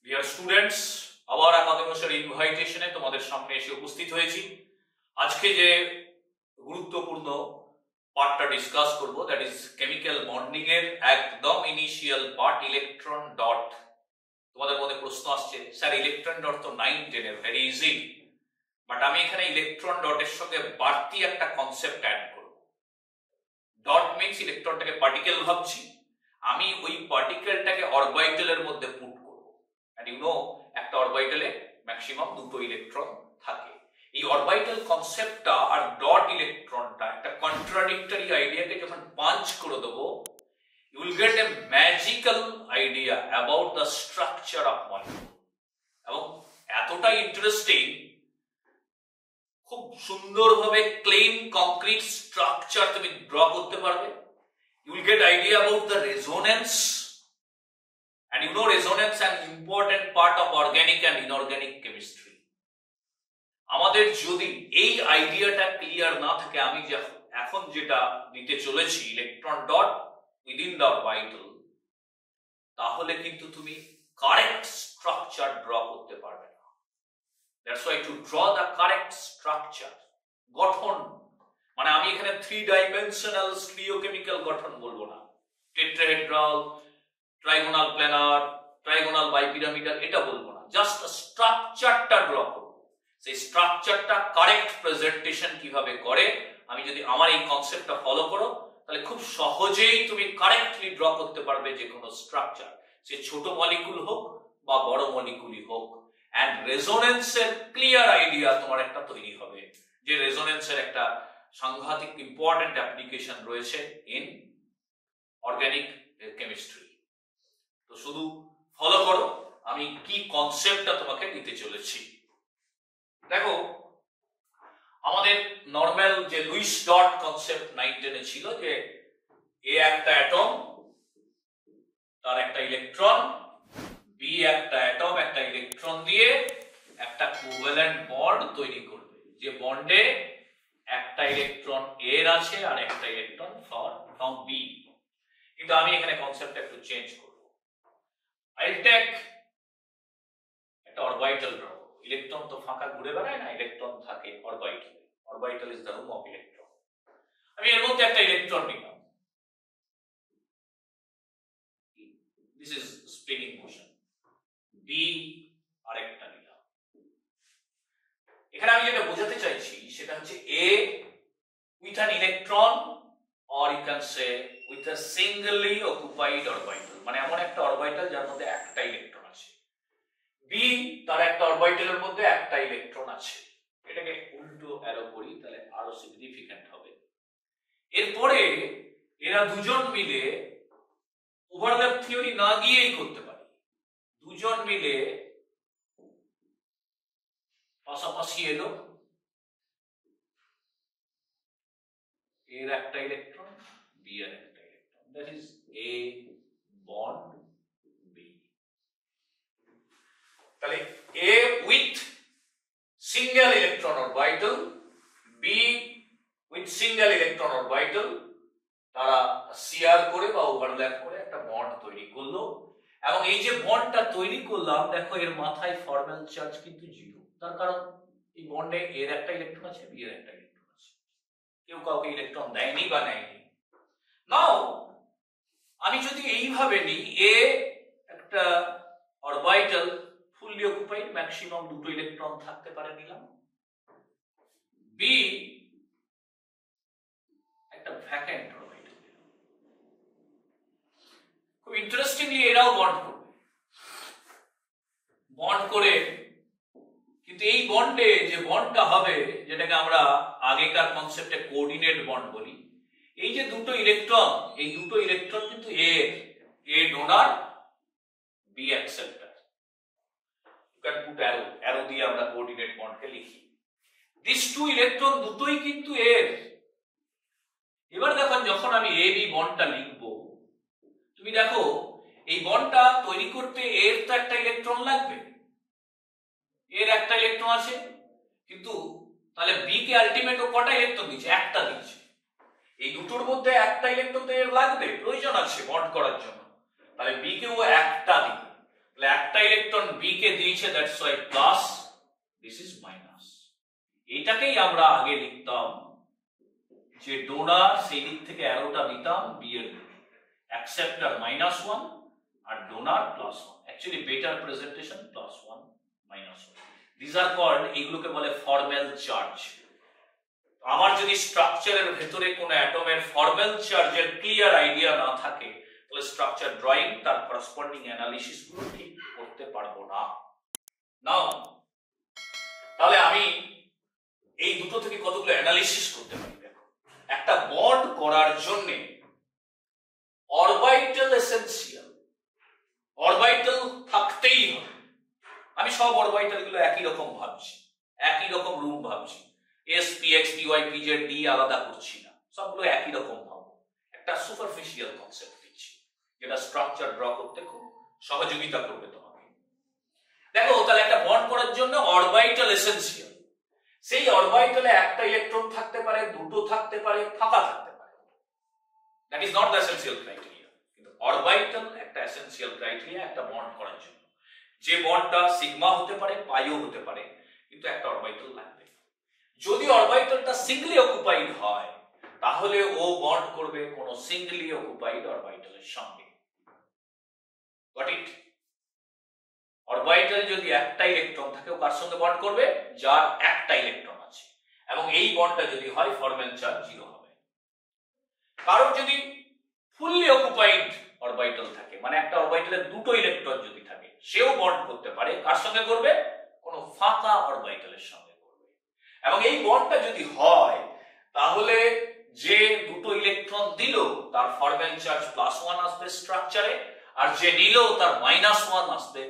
Dear students, আবার একাদশের ইনভাইটেশনে তোমাদের সামনে এসে উপস্থিত হয়েছি। আজকে যে গুরুত্বপূর্ণ পার্টটা ডিসকাস করব, দ্যাট ইজ কেমিক্যাল বন্ডিং এর একদম ইনিশিয়াল পার্ট, ইলেকট্রন ডট। তোমাদের মধ্যে প্রশ্ন আসছে, স্যার ইলেকট্রন ডট তো 9-10 এর ভেরি ইজি, বাট আমি এখানে ইলেকট্রন ডটের সঙ্গে বাড়তি একটা কনসেপ্ট অ্যাড করব। ডট মিন্স ইলেকট্রনটাকে পার্টিকেল ভাবছি, আমি ওই পার্টিকেলটাকে অরবিটালের মধ্যে পুট করব। এন্ড ইউ নো, একটা অরবিটালে ম্যাক্সিমাম দুটো ইলেকট্রন থাকে। এই অরবিটাল কনসেপ্টটা আর ডট ইলেকট্রনটা একটা কন্ট্রাডিক্টরি আইডিয়াকে যখন পাঞ্চ করে দেবো, you will get a magical idea about the structure of molecule. এবং এতটাই ইন্টারেস্টিং, খুব সুন্দরভাবে ক্লিন কংক্রিট স্ট্রাকচার তুমি ড্র করতে পারবে। You will get idea about the resonance, and you know resonance an important part of organic and inorganic chemistry. আমাদের যদি এই আইডিয়াটা ক্লিয়ার না থাকে, আমি এখন যেটা দিতে চলেছি electron dot within the orbital, তাহলে কিন্তু তুমি কারেক্ট স্ট্রাকচার ড্র করতে পারবে না। That's why two draw the correct structure, গঠন, মানে আমি এখানে 3 ডাইমেনশনাল স্টিরিওকেমিক্যাল গঠন বলবো না, টেট্রাহেড্রাল, ট্রাইগোনাল প্ল্যানার, ট্রাইগোনাল বাইপিরামিডাল, এটা বলবো না, জাস্ট স্ট্রাকচারটা ড্র করব। সেই স্ট্রাকচারটা কারেক্ট প্রেজেন্টেশন কিভাবে করে, আমি যদি আমার এই কনসেপ্টটা ফলো করো, তাহলে খুব সহজেই তুমি কারেক্টলি ড্র করতে পারবে যে কোনো স্ট্রাকচার, সে ছোট মলিকুল হোক বা বড় মলিকুলই হোক। এন্ড রেজোনেন্সের ক্লিয়ার আইডিয়া তোমার একটা তৈরি হবে, যে রেজোনেন্সের একটা সাংঘাতিক ইম্পর্টেন্ট অ্যাপ্লিকেশন রয়েছে ইন অর্গানিক কেমিস্ট্রি। তো শুধু ফলো করো আমি কি কনসেপ্টটা তোমাকে দিতে চলেছি। দেখো, আমাদের নরমাল যে লুইস ডট কনসেপ্ট 9-10 এ ছিল, যে এ একটা অ্যাটম, তার একটা ইলেকট্রন, বি একটা অ্যাটম একটা ইলেকট্রন দিয়ে একটা কোভ্যালেন্ট বন্ড তৈরি করবে, যে বন্ডে একটা ইলেকট্রন এর আছে আর একটা ইলেকট্রন ফ্রম বি। কিন্তু আমি এখানে কনসেপ্টটা একটু চেঞ্জ করব। আইল টেক একটা অরবিটাল ড্র। ইলেকট্রন তো ফাঁকা ঘুরে বেড়ায় না, ইলেকট্রন থাকে অরবিটালে। Orbital is the room of electron. আমি এর মধ্যে একটা ইলেকট্রন নিলাম, দিস ইজ স্পিনিং মোশন। বি আরেকটা নিলাম। এখানে আমি যেটা বোঝাতে চাইছি সেটা হচ্ছে এ with an electron, or you can say with a singly occupied orbital, মানে এমন একটা অরবিটাল যার মধ্যে একটা ইলেকট্রন আছে। বি তার একটা অরবিটালের মধ্যে একটা ইলেকট্রন আছে। এটাকে উল্টো অ্যারো করি তাহলে আরো সিগনিফিক্যান্ট হবে। এরপরে এরা দুজন মিলে ওভারল্যাপ থিওরি না গিয়েই করতে পারে। দুজন মিলে পাশাপাশি এলো, এর একটা ইলেকট্রন, বি এর একটা electron, that is A bond B. তাহলে A with single electron orbital, B with single electron orbital, তারা শেয়ার করে বা ওভারল্যাপ করে একটা বন্ড তৈরি করলো। এবং এই যে বন্ডটা তৈরি করলাম, দেখো এর মাথায় ফর্মাল চার্জ কিন্তু 0, তার কারণ এই বন্ডে এর একটা ইলেকট্রন আছে, বি এর একটা ইলেকট্রন আছে, কেউ কাউকে ইলেকট্রন দেয়নি বা নেয়নি। নাও আমি যদি এইভাবে নিই, এ একটা অরবিটাল ফুললি অকুপাইড, ম্যাক্সিমাম দুটো ইলেকট্রন থাকতে পারে নিলাম, বি একটা ভ্যাকেন্ট অরবিটাল। খুব ইন্টারেস্টিংলি এরাও বন্ড করবে, বন্ড করে, কিন্তু এই বন্ডে যে বন্ডটা হবে, যেটাকে আমরা আগেকার কনসেপ্টে কোঅর্ডিনেট বন্ড বলি, এই যে দুটো ইলেকট্রন, এই দুটো ইলেকট্রন কিন্তু A donor, B acceptor. You can put arrow দিয়ে আমরা কোঅর্ডিনেট বন্ডকে লিখি। দিস টু ইলেকট্রন দুটোই কিন্তু এর। এবার দেখো, যখন আমি এ বি বন্ডটা লিখব, তুমি দেখো এই বন্ডটা তৈরি করতে এর তো একটা ইলেকট্রন লাগবে, এর একটা ইলেকট্রন আছে, কিন্তু তাহলে বি কে আলটিমেট ও কটা ইলেকট্রন দিচ্ছে? একটা দিচ্ছে। এই দুটোর মধ্যে একটা ইলেকট্রন তো এর লাগবে, প্রয়োজন আছে বন্ড করার জন্য, তাহলে বি কে ও একটা দিবে। একটা ইলেকট্রন বি কে দিয়েছে, that's why plus, this is minus. এটাকেই আমরা আগে লিখতাম যে ডোনার, সেই দিক থেকে অ্যারোটা দিতাম বি এর দিকে, অ্যাকসেপ্টার -1 আর donor +1। Actually better presentation +1 -1। This are called, এগুলোকে বলে ফর্মাল চার্জ। আমার যদি স্ট্রাকচারের ভেতরে কোনো অ্যাটমের ফর্মাল চার্জের ক্লিয়ার আইডিয়া না থাকে, তাহলে স্ট্রাকচার ড্রয়িং তার করসপন্ডিং অ্যানালিসিস গুলো ঠিক করতে পারবো না। নাও তাহলে আমি এই দুটো থেকে কতগুলো অ্যানালিসিস করতে পারি। দেখো, একটা বন্ড করার জন্য অরবিটাল এসেনশিয়াল, অরবিটাল থাকতেই হবে। আমি সব অরবিটাল গুলো একই রকম ভাবছি, একই রকম রুম ভাবছি, S P X P Y P Z D আলাদা করছি না, সবগুলো একই রকম ভাবো। একটা সুপারফিশিয়াল কনসেপ্ট দিচ্ছি যেটা স্ট্রাকচার ড্র করতে খুব সহযোগিতা করবে তোমাকে। দেখো, তাহলে একটা বন্ড করার জন্য অরবিটাল এসেনশিয়াল। সেই অরবিটালে একটা ইলেকট্রন থাকতে পারে, দুটো থাকতে পারে, ফাঁকা থাকতে পারে। That is not the essential criteria, কিন্তু অরবিটাল একটা এসেনশিয়াল ক্রাইটেরিয়া একটা বন্ড করার জন্য। যে বন্ডটা সিগমা হতে পারে, পাইও হতে পারে, কিন্তু একটা অরবিটাল লাগবে। যদি অরবিটালটা সিঙ্গলি অকুপাইড হয়, তাহলে ও বন্ড করবে কোন সিঙ্গলি অকুপাইড অরবিটালের সঙ্গে। Got it? অরবিটাল যদি একটা ইলেকট্রন থাকে, ও কার সঙ্গে বন্ড করবে? যার একটা ইলেকট্রন আছে, এবং এই বন্ডটা যদি হয় ফর্মাল চার্জ 0 হবে। কারণ যদি ফুললি অকুপাইড অরবিটাল থাকে, মানে একটা অরবিটালে দুটো ইলেকট্রন যদি থাকে, সেও বন্ড করতে পারে। কার সঙ্গে করবে? কোন ফাঁকা অরবিটালের সঙ্গে করবে। এবং এই বন্ডটা যদি হয়, তাহলে যে দুটো ইলেকট্রন দিল তার ফর্মাল চার্জ +1 আসবে স্ট্রাকচারে, আর যে নিল তার -1 আসবে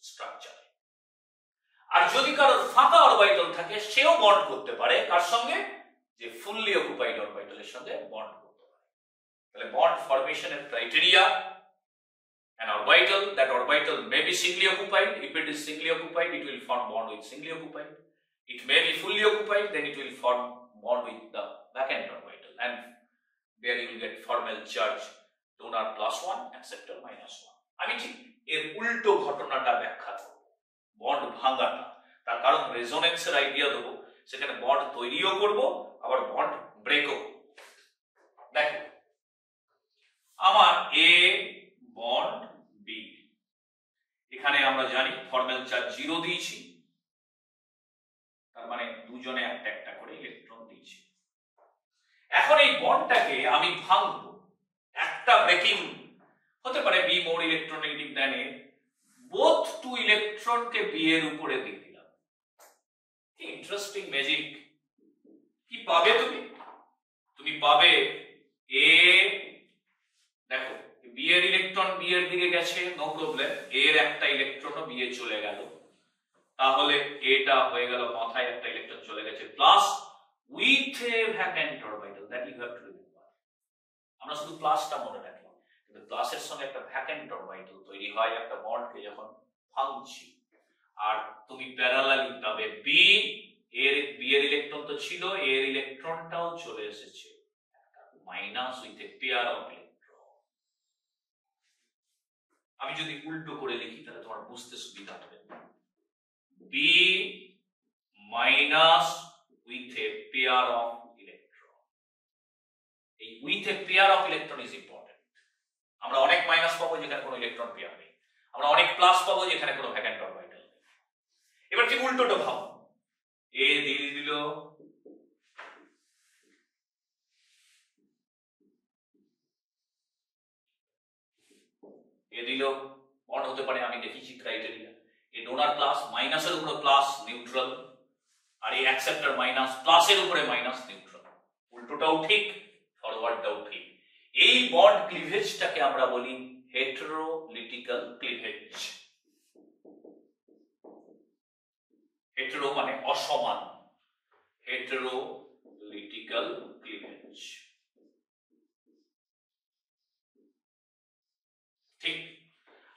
স্ট্রাকচারে। আর যদি কারোর ফাঁকা অরবিটাল থাকে, সেও বন্ড করতে পারে। কার সঙ্গে? যে ফুললি অকুপাইড অরবিটালের সঙ্গে বন্ড করতে পারে। তাহলে বন্ড ফরমেশনের criteria, an orbital, that orbital may be singly occupied. If it is singly occupied, it will form bond with singly occupied. It may be fully occupied, then it will form bond with the vacant orbital, and there you will get formal charge donor +1, acceptor -1. আমি ঠিক এর উল্টো ঘটনাটা ব্যাখ্যা করব, bond ভাঙাটা। তার কারণ রেজোনেন্সের idea দেবো, সেখানে বন্ড তৈরিও করব, আবার বন্ড ব্রেকও। দেখো, আমার এ বন্ড বি, এখানে আমরা জানি ফর্মাল চার্জ 0 দিয়েছি, তার মানে দুজনে একটা একটা করে ইলেকট্রন দিয়েছি। এখন এই বন্ডটাকে আমি ভাঙবো। একটা ব্রেকিং হতে পারে, B more electronegative than A, both two ইলেকট্রনকে বি এর উপরে দিয়ে দিলাম। কি ইন্টারেস্টিং ম্যাজিক! কি পাবে তুমি? তুমি পাবে এ, দেখো বি এর ইলেকট্রন বি এর দিকে গেছে, নো প্রবলেম, এর একটা ইলেকট্রনও বি এ চলে গেল, তাহলে এটা হয়ে গেল মাথায় একটা ইলেকট্রন চলে গেছে, plus with a vacant orbital, that you have to remember. আমরা শুধু প্লাসটা মনে রাখি, কিন্তু প্লাসের সঙ্গে একটা ভ্যাকেন্ট অরবিটাল তৈরি হয় একটা বন্ডকে যখন ভাঙছি। আর তুমি প্যারালালি পাবে বি এর, বি এর ইলেকট্রন তো ছিল, এর ইলেকট্রনটাও চলে এসেছে minus with a pair of electron. আমি যদি উল্টো করে লিখি, তাহলে তোমার বুঝতে সুবিধা হবে। B minus with a pair of electron. এই with a pair of electron is important. আমরা অনেক মাইনাস পাবো যেখানে কোনো ইলেকট্রন পেয়ার নেই, আমরা অনেক প্লাস পাবো যেখানে কোনো ভ্যাকেন্ট অরবিটাল নেই। এবার ঠিক উল্টোটা ভাবো, এ দিয়ে দিল, এ দিল, বন্ড হতে পারে, আমি দেখিছি ক্রাইটেরিয়া, এ ডোনার প্লাস, মাইনাসের উপরে প্লাস নিউট্রাল, আর এই অ্যাকসেপ্টর মাইনাস, প্লাসের উপরে মাইনাস নিউট্রাল। উল্টোটাও ঠিক, ফরওয়ার্ডটাও ঠিক। এই বন্ড ক্লিভেজটাকে আমরা বলি হেটেরোলিটিক্যাল ক্লিভেজ। হেটেরো মানে অসমান, হেটেরোলিটিক্যাল ক্লিভেজ। ঠিক,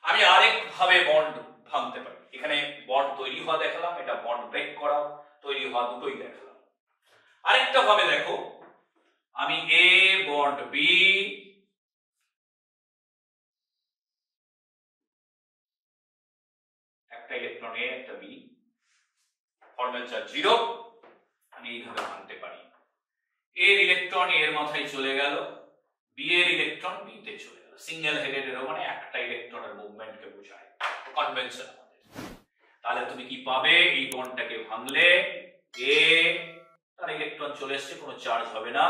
আমি আরেক ভাবে বন্ড ভাঙতে পারি। এখানে বন্ড তৈরি হওয়া দেখালাম, এটা বন্ড ব্রেক করা, তৈরি হওয়া, দুটোই দেখালাম। আরেকটা ভাবে দেখো, আমি এ বন্ড বি, একটা ইলেকট্রন এ একটা বি, ফর্মাল চার্জ 0, আমি এইভাবে ভাঙতে পারি। এর ইলেকট্রন এর মাথায় চলে গেল, বি এর ইলেকট্রন বি তে চলে গেল। সিঙ্গেল হেডেড এর মানে একটা ইলেকট্রনের মুভমেন্টকে বোঝায়, কনভেনশন আমাদের। তাহলে তুমি কি পাবে, এই বন্ডটাকে ভাঙলে এ তার ইলেকট্রন চলে এসেছে, কোনো চার্জ হবে না,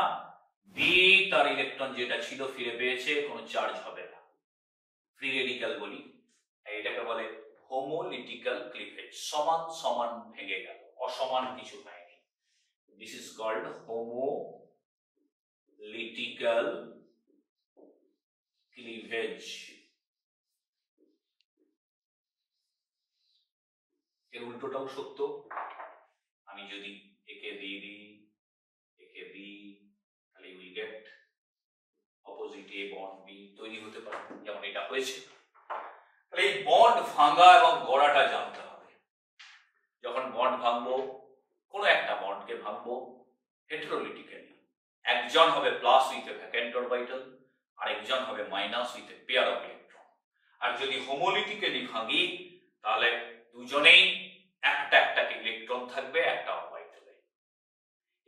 বি তার ইলেকট্রন যেটা ছিল ফিরে পেয়েছে, কোনো চার্জ হবে না, ফ্রি রেডিক্যাল বলি। এটাকে বলে হোমোলিটিক্যাল ক্লিভেজ, সমান সমান ভেঙে গেল, অসমান কিছু হয়নি। This is called homolytical cleavage. এর উল্টোটাও সত্য, আমি যদি একে দিয়ে দিই, একে দিই, তাহলে will get opposite a bond B তৈরি হতে পারে, যেমন এটা হয়েছে। তাহলে এই বন্ড ভাঙা এবং গড়াটা জানতে হবে। যখন বন্ড ভাঙবো, কোনো একটা বন্ডকে ভাঙবো হেটেরোলিটিক্যালি, একজন হবে plus with a vacant orbital, আর একজন হবে minus with a pair of electron. আর যদি হোমোলিটিক্যালি ভাঙি, তাহলে দুজনেই একটা একটা ইলেকট্রন থাকবে একটা অরবিটালে।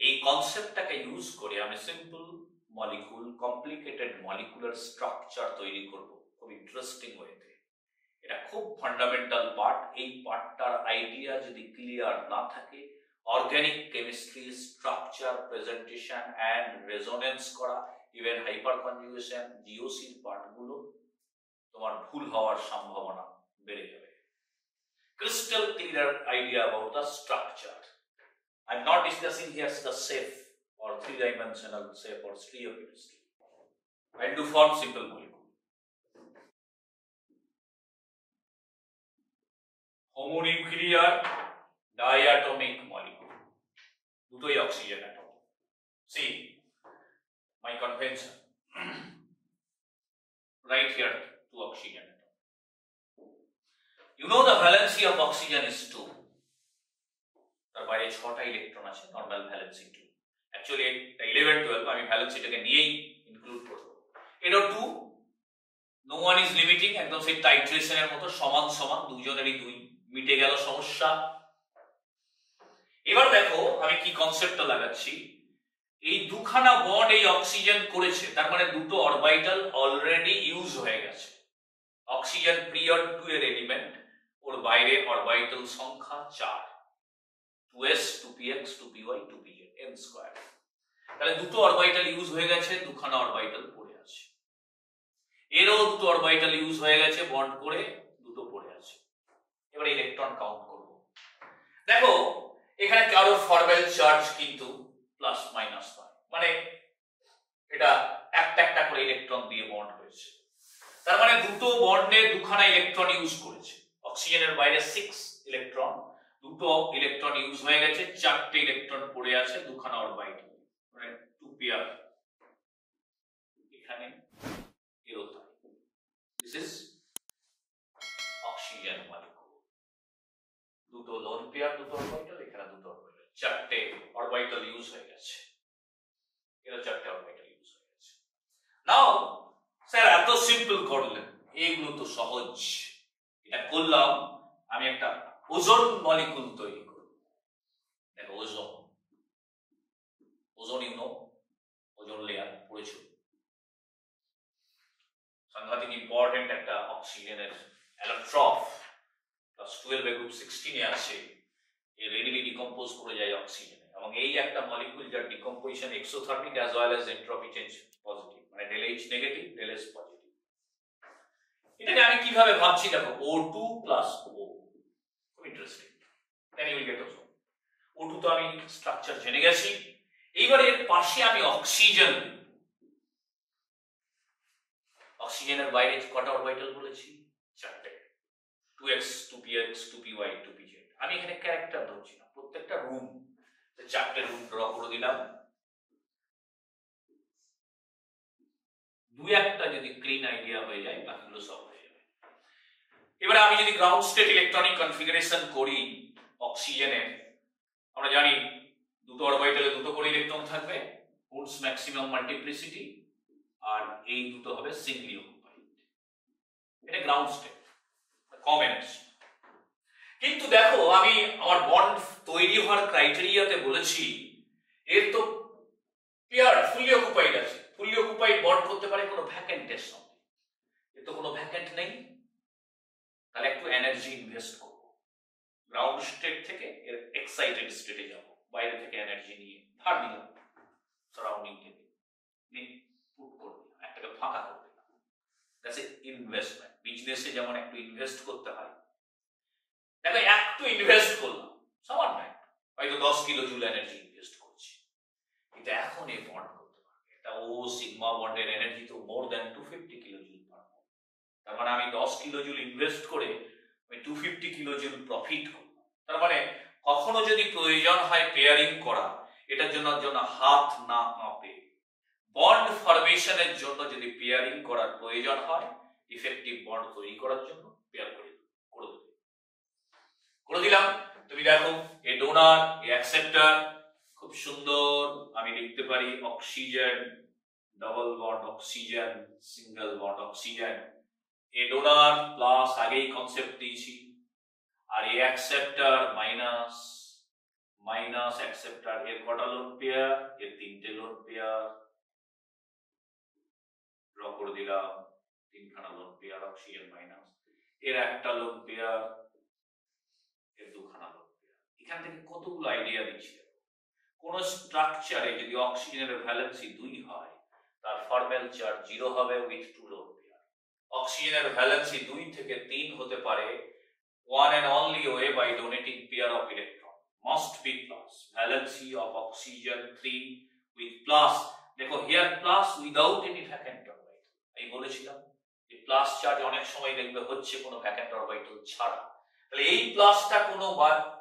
এই কনসেপ্টটাকে ইউজ করে আমি simple molecule, complicated molecular structure তৈরি করব খুব ইন্টারেস্টিং ওয়েতে। এটা খুব ফান্ডামেন্টাল পার্ট। এই পার্টটার আইডিয়া যদি ক্লিয়ার না থাকে, organic chemistry structure, presentation and resonance করা, ইভেন হাইপার কনজুগেশন, জিওসির পার্টগুলো তোমার ভুল হওয়ার সম্ভাবনা বেড়ে যাবে। Crystal clear idea about the structure. I'm not discussing here the shape or three-dimensional shape or stereochemistry. I'll do form simple molecule. Homonuclear diatomic molecule. দুটোই oxygen atom. See my convention. Right here, two oxygen atom. You know the valency of oxygen is 2. তার বাইরে 6টা electron আছে, normal valency 2। Actually এটা 11 12, আমি ভ্যালেন্সিটাকে নিয়েই include করব। এটাও 2, নো ওয়ান ইজ লিমিটিং, একদম সেই টাইট্রেশনের মতো সমান সমান, দুজনেরই 2, মিটে গেল সমস্যা। এবার দেখো আমি কি কনসেপ্টটা লাগাচ্ছি। এই দুখানা বন্ড এই অক্সিজেন করেছে, তার মানে দুটো অরবিটাল অলরেডি ইউজ হয়ে গেছে। অক্সিজেন পিরিয়ড 2 এর এলিমেন্ট, ওর বাইরে অরবিটাল সংখ্যা 4, 2s 2px 2py 2pz n square. তাহলে দুটো অরবিটাল ইউজ হয়ে গেছে, দুখানা অরবিটাল পড়ে আছে। এরও দুটো অরবিটাল ইউজ হয়ে গেছে, বন্ড করে দুটো পড়ে আছে। এবার ইলেকট্রন কাউন্ট করব। দেখো এখানে কারো ফরমাল চার্জ কিন্তু প্লাস মাইনাস নয়, মানে এটা একটা একটা করে ইলেকট্রন দিয়ে বন্ড হয়েছে। তার মানে দুটো বন্ডে দুখানা ইলেকট্রন ইউজ করেছে। অক্সিজেনের বাইরে 6 ইলেকট্রন, দুটো ইলেকট্রন ইউজ হয়ে গেছে, 4টে ইলেকট্রন পড়ে আছে, দুখানা অরবিটাল, মানে 2 পেয়ার। এখানে এরও তাই। This is oxygen molecule. দুটো লোন পেয়ার, দুটো অরবিটাল, এখানে দুটো অরবিটাল, 4টে অরবিটাল ইউজ হয়ে গেছে। এরও 4টে অরবিটাল ইউজ হয়ে গেছে। নাও স্যার এত সিম্পল করলেন, এইগুলো তো সহজ। এটা করলাম, আমি একটা ওজোন মলিকুল তৈরি করব। দেখো ozone, ozone you know, ozone layer পড়েছো, সাংঘাতিক ইম্পর্টেন্ট একটা অক্সিজেনের অ্যালোট্রফ। প্লাস 12 এ গ্রুপ 16 এ আছে। এ রেডিলি ডিকম্পোজ করে যায় অক্সিজেনে, এবং এই একটা মলিকুল যার decomposition exothermic as well as entropy change positive, মানে del H negative del S positive. এটাকে আমি কিভাবে ভাবছি দেখো, O2 প্লাস O, খুব interesting. Then you will get ozone. O2 তো আমি স্ট্রাকচার জেনে গেছি, এইবার এর পাশে আমি অক্সিজেন। অক্সিজেনের বাইরে কটা অরবিটাল বলেছি? 4টে, 2x 2px 2py 2pz। আমি এখানে ক্যারেক্টার ধরছি না, প্রত্যেকটা রুম, 4টে রুম ড্র করে দিলাম। দুই একটা যদি ক্লিন আইডিয়া হয়ে যায়, বাকিগুলো সব হয়ে যাবে। এবারে আমি যদি গ্রাউন্ড স্টেট ইলেকট্রনিক কনফিগারেশন করি অক্সিজেনের, আমরা জানি দুটো অরবিটালে দুটো করে ইলেকট্রন থাকবে, উডস ম্যাক্সিমাম মাল্টিপ্লিসিটি, আর এই দুটো হবে সিঙ্গলি অকুপাইড। এটা গ্রাউন্ড স্টেট, কম এনার্জি। কিন্তু দেখো আমি আমার বন্ড তৈরি হওয়ার ক্রাইটেরিয়াতে বলেছি এর তো পেয়ার ফুলি অকুপাইড আছে, ফুলি অকুপাইড বন্ড করতে পারে কোনো ভ্যাকেন্টের সঙ্গে, এর তো কোনো ভ্যাকেন্ট নেই, তাহলে একটু এনার্জি ইনভেস্ট করব, গ্রাউন্ড স্টেট থেকে এর এক্সাইটেড স্টেটে যাব, বাইরে থেকে এনার্জি নিয়ে ধার নিলাম সারাউন্ডিং থেকে, নিয়ে পুট করে দিলাম, একটাকে ফাঁকা করে দিলাম, দ্যাটস ইনভেস্টমেন্ট। বিজনেসে যেমন একটু ইনভেস্ট করতে হয়, দেখো একটু ইনভেস্ট করলাম সামান্য হয়তো 10 কিলো জুল এনার্জি ইনভেস্ট করছি, কিন্তু এখন এই বন্ড করতে পারবে, এটা ও সিগমা বন্ডের এনার্জি তো more than 250 kilo joule per mole, তার মানে আমি 10 কিলো জুল ইনভেস্ট করে আমি 250 কিলো জুল প্রফিট করলাম। তার মানে কখনো যদি প্রয়োজন হয় পেয়ারিং করা, এটার জন্য হাত না কাঁপে, বন্ড ফরমেশনের জন্য যদি পেয়ারিং করার প্রয়োজন হয়, ইফেক্টিভ বন্ড তৈরি করার জন্য পেয়ার করে দিলাম। তুমি দেখো এ ডোনার, এ অ্যাকসেপ্টর, খুব সুন্দর আমি লিখতে পারি oxygen double bond oxygen, single bond oxygen, A donor plus আগেই কনসেপ্ট দিয়েছি, আর A acceptor minus, minus acceptor, এর কটা লোন পেয়ার, এর 3টে লোন পেয়ার, ড্র করে দিলাম 3খানা লোন পেয়ার অক্সিজেন মাইনাস, এর একটা লোন পেয়ার, এর 2খানা লোন পেয়ার। এখান থেকে কতগুলো আইডিয়া দিচ্ছি। কোন স্ট্রাকচারে যদি অক্সিজেনের ভ্যালেন্সি 2 হয়, তার ফর্মাল চার্জ 0 হবে উইথ 2 লোন পেয়ার। অক্সিজেনের ভ্যালেন্সি 2 থেকে 3 হতে পারে one and only way by donating pair of electron must be plus, valency of oxygen 3 with plus, দেখো here plus without any vacant orbital, আমি বলেছিলাম যে প্লাস চার্জ অনেক সময় দেখবে হচ্ছে কোনো ভ্যাকেন্ট অরবিটাল ছাড়া, তাহলে এই প্লাসটা কোনো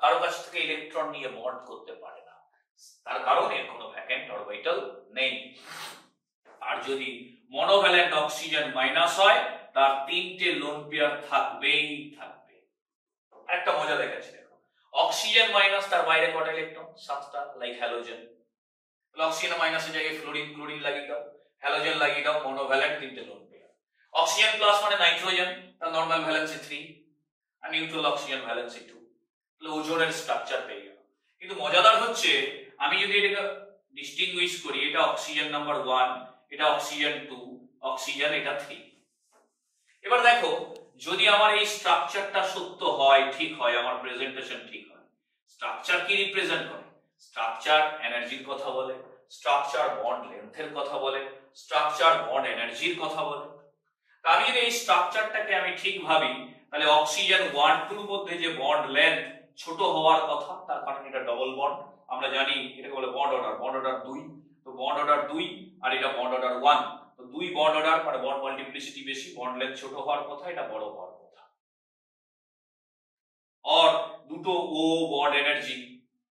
কারো কাছ থেকে ইলেকট্রন নিয়ে বন্ড করতে পারে না, তার কারণে কোনো ভ্যাকেন্ট অরবিটাল নেই। আর যদি মনোভ্যালেন্ট অক্সিজেন মাইনাস হয়, তার 3টে লোন পেয়ার থাকবেই থাকবে। একটা মজা দেখাচ্ছি, দেখো অক্সিজেন মাইনাস, তার বাইরে কটা ইলেকট্রন? 7টা, লাইক হ্যালোজেন, তাহলে অক্সিজেন মাইনাসের জায়গায় ফ্লোরিন ক্লোরিন লাগিয়ে দাও, হ্যালোজেন লাগিয়ে দাও, মনোভ্যালেন্ট 3টে লোন পেয়ার। অক্সিজেন প্লাস মানে নাইট্রোজেন, তার নরমাল ভ্যালেন্সি 3 আর নিউট্রাল অক্সিজেন ভ্যালেন্সি 2, তাহলে ওজোনের স্ট্রাকচার পেয়ে গেল। কিন্তু মজাদার হচ্ছে আমি যদি এটাকে ডিস্টিংগুইশ করি, এটা অক্সিজেন নাম্বার 1, এটা অক্সিজেন 2, অক্সিজেন এটা 3। এবার দেখো যদি আমার এই স্ট্রাকচারটা সত্য হয়, ঠিক হয়, আমার প্রেজেন্টেশন ঠিক হয়, স্ট্রাকচার কি রিপ্রেজেন্ট করে? স্ট্রাকচার এনার্জির কথা বলে, স্ট্রাকচার বন্ড লেন্থের কথা বলে, স্ট্রাকচার বন্ড এনার্জির কথা বলে। তা আমি যদি এই স্ট্রাকচারটাকে আমি ঠিক ভাবি, তাহলে অক্সিজেন 1 2 এর মধ্যে যে বন্ড লেন্থ ছোট হওয়ার কথা, তার কারণ এটা ডবল বন্ড, আমরা জানি এটাকে বলে বন্ড অর্ডার, বন্ড অর্ডার 2, তো বন্ড অর্ডার 2 আর এটা বন্ড অর্ডার 1, তো 2 বন্ড অর্ডার মানে বন্ড মাল্টিপ্লিসিটি বেশি, বন্ড লেন্থ ছোট হওয়ার কথা, এটা বড় হওয়ার কথা। আর দুটো ও বন্ড এনার্জি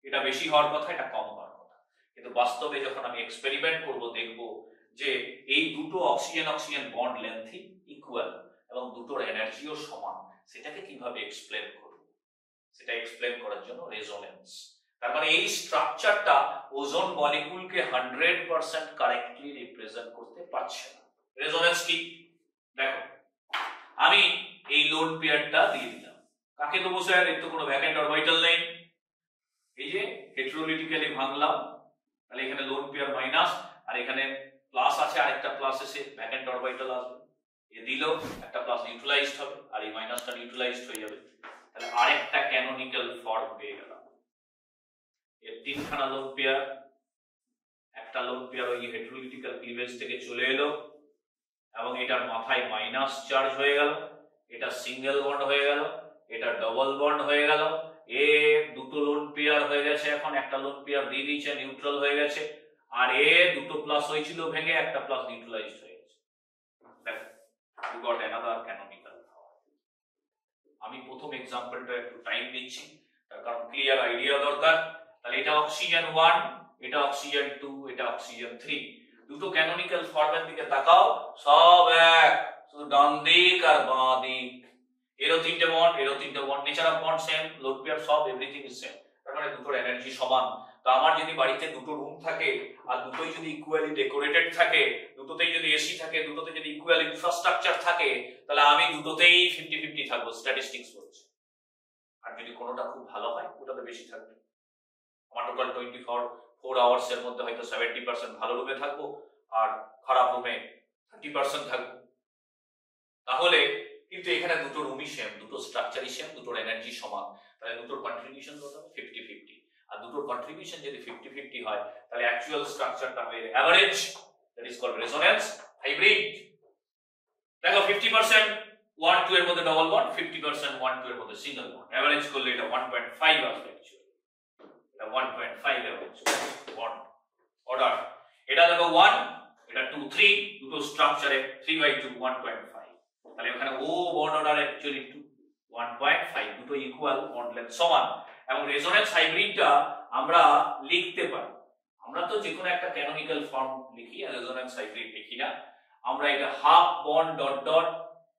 এটা বেশি হওয়ার কথা, এটা কম হওয়ার কথা। কিন্তু বাস্তবে যখন আমি এক্সপেরিমেন্ট করব, দেখব যে এই দুটো অক্সিজেন অক্সিজেন বন্ড লেন্থই ইকুয়াল এবং দুটোর এনার্জিও সমান। সেটাকে কিভাবে এক্সপ্লেন করব? সেটা এক্সপ্লেন করার জন্য রেজোনেন্স, তার মানে এই স্ট্রাকচারটা ওজোন মলিকিউলকে 100% কারেক্টলি রিপ্রেজেন্ট করতে পারছে না। রেজোনেন্স কি? দেখো আমি এই লোন পেয়ারটা দিয়ে দিলাম, কাকে দেবো স্যার? এর তো কোনো ভ্যাকেন্ট অরবিটাল নেই, এই যে হেটেরোলিটিক্যালি ভাঙলাম, তাহলে এখানে লোন পেয়ার মাইনাস আর এখানে প্লাস আছে, আরেকটা প্লাস এসে ভ্যাকেন্ট অরবিটাল আসবে, এ দিল একটা প্লাস নিউট্রালাইজড হবে আর এই মাইনাসটা নিউট্রালাইজড হয়ে যাবে, তাহলে আরেকটা ক্যানোনিক্যাল ফর্ম পেয়ে গেলাম। এর 3খানা লোন পেয়ার, একটা লোন পেয়ার ওই হেটেরোলিটিক্যাল ক্লিভেজ থেকে চলে এলো এবং এটার মাথায় মাইনাস চার্জ হয়ে গেল, এটা সিঙ্গেল বন্ড হয়ে গেল, এটা ডবল বন্ড হয়ে গেল, এ দুটো লোন পেয়ার হয়ে গেছে, এখন একটা লোন পেয়ার দিয়ে দিয়েছে, নিউট্রাল হয়ে গেছে, আর এ দুটো প্লাস হয়েছিল ভেঙে একটা প্লাস নিউট্রালাইজড হয়ে গেছে। দেখো you got another canonical form. আমি প্রথম এক্সাম্পলটা একটু টাইম দিচ্ছি, তার কারণ ক্লিয়ার আইডিয়া দরকার। তাহলে এটা অক্সিজেন 1, এটা অক্সিজেন 2, এটা অক্সিজেন 3, দুটো ক্যানোনিক্যাল ফর্মের দিকে তাকাও, সব এক, শুধু ডান দিক আর বাঁ দিক, এরও 3টে বন্ড, এরও 3টে bond, nature of bond same, load pair সব, এভরিথিং ইজ সেম, তার মানে দুটোর এনার্জি সমান। তো আমার যদি বাড়িতে দুটো রুম থাকে আর দুটোই যদি ইকুয়ালি ডেকোরেটেড থাকে, দুটোতেই যদি এসি থাকে, দুটোতে যদি ইকুয়াল ইনফ্রাস্ট্রাকচার থাকে, তাহলে আমি দুটোতেই 50-50 থাকবো, স্ট্যাটিস্টিক্স বলছে। আর যদি কোনোটা খুব ভালো হয় ওটাতে বেশি থাকবে। আমার টোটাল 24 আওয়ার্স এর মধ্যে হয়তো 70% ভালো রুমে থাকবো আর খারাপ রুমে 30% থাকবো। তাহলে কিন্তু এখানে দুটো রুমই সেম, দুটো স্ট্রাকচারই সেম, দুটোর এনার্জি সমান, তাহলে দুটোর কন্ট্রিবিউশন কত হবে 50-50। আর দুটোর কন্ট্রিবিউশন যদি 50-50 হয় তাহলে অ্যাকচুয়াল স্ট্রাকচারটা হবে average, that is called resonance hybrid. দেখো 50% 1-2 এর মধ্যে ডবল বন্ড, 50% 1-2 এর মধ্যে সিঙ্গেল বন্ড, এভারেজ করলে এটা 1.5 আসবে। অ্যাকচুয়ালি এটা 1.5 এভারেজ বন্ড অর্ডার। এটা দেখো 1, এটা 2, 3, দুটো স্ট্রাকচারে 3/2 1.5, তাহলে এখানে ও বন্ড অর্ডার অ্যাকচুয়ালি 1.5, দুটো ইকুয়াল, বন্ড লেন্থ সমান। এবং রেজোন্যান্স হাইব্রিডটা আমরা লিখতে পারি, আমরা তো যে কোনো একটা ক্যানোনিক্যাল ফর্ম লিখি, আর রেজোন্যান্স হাইব্রিড লিখি না, আমরা এটা হাফ বন্ড ডট ডট,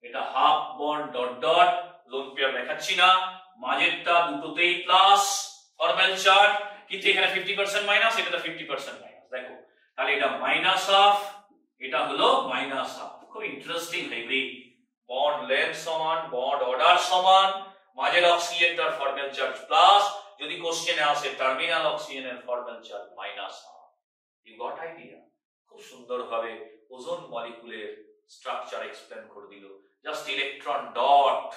এটা half bond dot dot, lone pair দেখাচ্ছি না, মাঝেরটা দুটোতেই প্লাস ফর্মাল চার্জ, কিন্তু এখানে 50% মাইনাস, এটা 50% মাইনাস। দেখো তাহলে এটা মাইনাস হাফ, এটা হলো মাইনাস হাফ। খুব ইন্টারেস্টিং হাইব্রিড, বন্ড লেন্থ সমান, বন্ড অর্ডার সমান, মাঝের অক্সিজেনটার ফর্মাল চার্জ প্লাস, যদি কোশ্চেনে আসে টার্মিনাল অক্সিজেনের formal charge minus half. You got idea? খুব সুন্দর ভাবে ওজোন মলিকুলের স্ট্রাকচার এক্সপ্লেন করে দিল, just electron dot,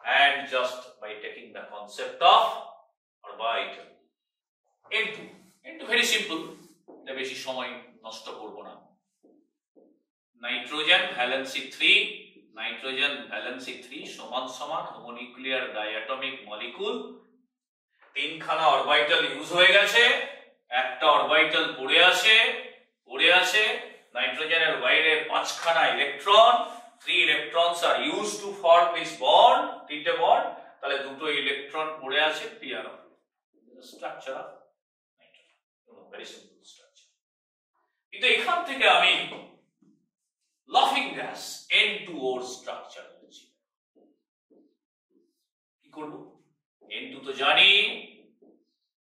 and just by taking the concept of orbital. N2 very simple, এটা বেশি সময় নষ্ট করব না। নাইট্রোজেন ভ্যালেন্সি 3, নাইট্রোজেন ভ্যালেন্সি 3 সমান সমান হোমোনিউক্লিয়ার ডায়াটমিক মলিকুল, তিনখানা অরবিটাল ইউজ হয়ে গেছে, একটা অরবিটাল পড়ে আছে, নাইট্রোজেনের বাইরে 5খানা electron, 3 electrons are used to form this bond, তিনটে বন্ড, তাহলে দুটো ইলেকট্রন পড়ে আছে pair of structure of nitrogen, very simple structure. কিন্তু এখান থেকে আমি লাফিং গ্যাস N2O স্ট্রাকচার বলছি, কি করব? N2 তো জানি